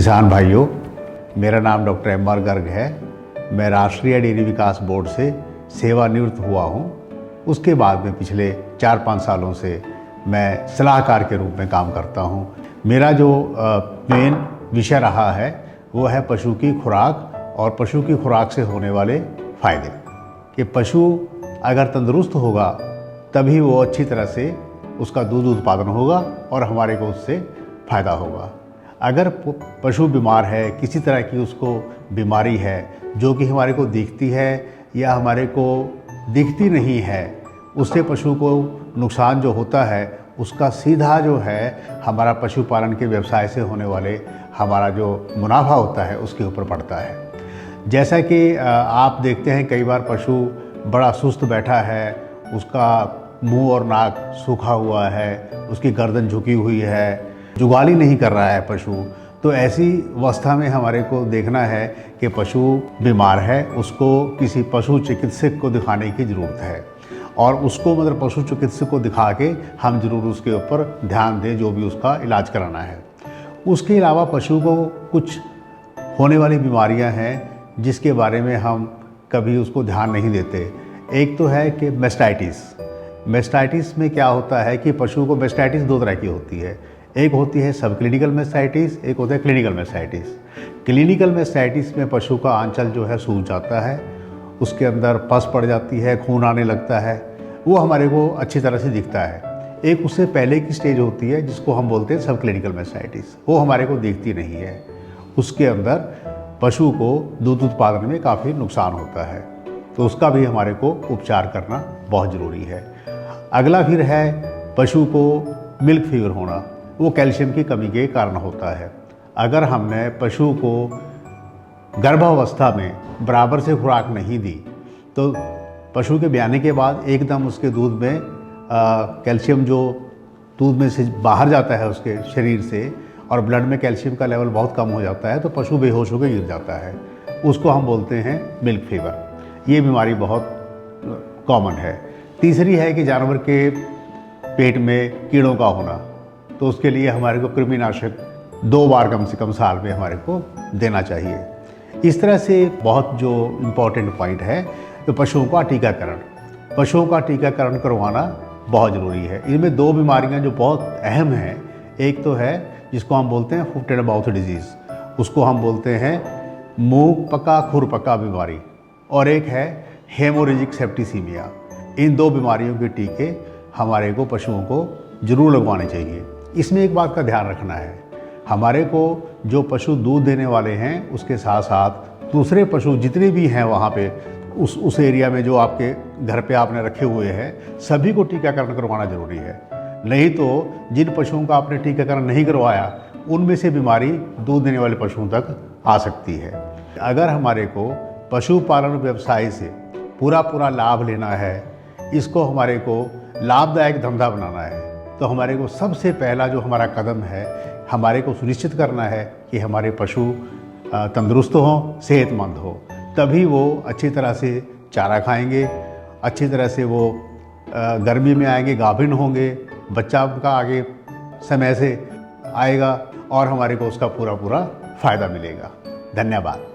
किसान भाइयों, मेरा नाम डॉक्टर एम आर गर्ग है। मैं राष्ट्रीय डेयरी विकास बोर्ड से सेवानिवृत्त हुआ हूँ। उसके बाद में पिछले 4-5 सालों से मैं सलाहकार के रूप में काम करता हूँ। मेरा जो मेन विषय रहा है वो है पशु की खुराक और पशु की खुराक से होने वाले फ़ायदे। कि पशु अगर तंदुरुस्त होगा तभी वो अच्छी तरह से उसका दूध उत्पादन होगा और हमारे को उससे फ़ायदा होगा। अगर पशु बीमार है, किसी तरह की उसको बीमारी है जो कि हमारे को दिखती है या हमारे को दिखती नहीं है, उससे पशु को नुकसान जो होता है उसका सीधा जो है हमारा पशुपालन के व्यवसाय से होने वाले हमारा जो मुनाफा होता है उसके ऊपर पड़ता है। जैसा कि आप देखते हैं कई बार पशु बड़ा सुस्त बैठा है, उसका मुंह और नाक सूखा हुआ है, उसकी गर्दन झुकी हुई है, जुगाली नहीं कर रहा है पशु, तो ऐसी अवस्था में हमारे को देखना है कि पशु बीमार है, उसको किसी पशु चिकित्सक को दिखाने की ज़रूरत है और उसको मतलब पशु चिकित्सक को दिखा के हम ज़रूर उसके ऊपर ध्यान दें जो भी उसका इलाज कराना है। उसके अलावा पशु को कुछ होने वाली बीमारियां हैं जिसके बारे में हम कभी उसको ध्यान नहीं देते। एक तो है कि मैस्टाइटिस। मैस्टाइटिस में क्या होता है कि पशु को मैस्टाइटिस 2 तरह की होती है। एक होती है सब क्लिनिकल मैस्टाइटिस, एक होता है क्लिनिकल मैस्टाइटिस। क्लिनिकल मैस्टाइटिस में पशु का आंचल जो है सूज जाता है, उसके अंदर पस पड़ जाती है, खून आने लगता है, वो हमारे को अच्छी तरह से दिखता है। एक उससे पहले की स्टेज होती है जिसको हम बोलते हैं सब क्लिनिकल मैस्टाइटिस, वो हमारे को दिखती नहीं है। उसके अंदर पशु को दूध उत्पादन में काफ़ी नुकसान होता है, तो उसका भी हमारे को उपचार करना बहुत ज़रूरी है। अगला फिर है पशु को मिल्क फीवर होना, वो कैल्शियम की कमी के कारण होता है। अगर हमने पशु को गर्भावस्था में बराबर से खुराक नहीं दी तो पशु के ब्याने के बाद एकदम उसके दूध में कैल्शियम जो दूध में से बाहर जाता है उसके शरीर से और ब्लड में कैल्शियम का लेवल बहुत कम हो जाता है, तो पशु बेहोश होकर गिर जाता है। उसको हम बोलते हैं मिल्क फीवर। ये बीमारी बहुत कॉमन है। तीसरी है कि जानवर के पेट में कीड़ों का होना, तो उसके लिए हमारे को कृमिनाशक 2 बार कम से कम साल में हमारे को देना चाहिए। इस तरह से बहुत जो इम्पोर्टेंट पॉइंट है तो पशुओं का टीकाकरण। पशुओं का टीकाकरण करवाना बहुत ज़रूरी है। इनमें 2 बीमारियां जो बहुत अहम हैं, एक तो है जिसको हम बोलते हैं फुट एंड माउथ डिजीज़, उसको हम बोलते हैं मुंह पका खुर पका बीमारी, और एक है हेमोरेजिक सेप्टिसीमिया। इन 2 बीमारियों के टीके हमारे को पशुओं को ज़रूर लगवाने चाहिए। इसमें एक बात का ध्यान रखना है, हमारे को जो पशु दूध देने वाले हैं उसके साथ साथ दूसरे पशु जितने भी हैं वहाँ पे उस एरिया में जो आपके घर पे आपने रखे हुए हैं, सभी को टीकाकरण करवाना ज़रूरी है। नहीं तो जिन पशुओं का आपने टीकाकरण नहीं करवाया उनमें से बीमारी दूध देने वाले पशुओं तक आ सकती है। अगर हमारे को पशुपालन व्यवसाय से पूरा लाभ लेना है, इसको हमारे को लाभदायक धंधा बनाना है, तो हमारे को सबसे पहला जो हमारा कदम है, हमारे को सुनिश्चित करना है कि हमारे पशु तंदुरुस्त हों, सेहतमंद हो, तभी वो अच्छी तरह से चारा खाएंगे, अच्छी तरह से वो गर्मी में आएंगे, गाभिन होंगे, बच्चा उनका आगे समय से आएगा और हमारे को उसका पूरा फ़ायदा मिलेगा। धन्यवाद।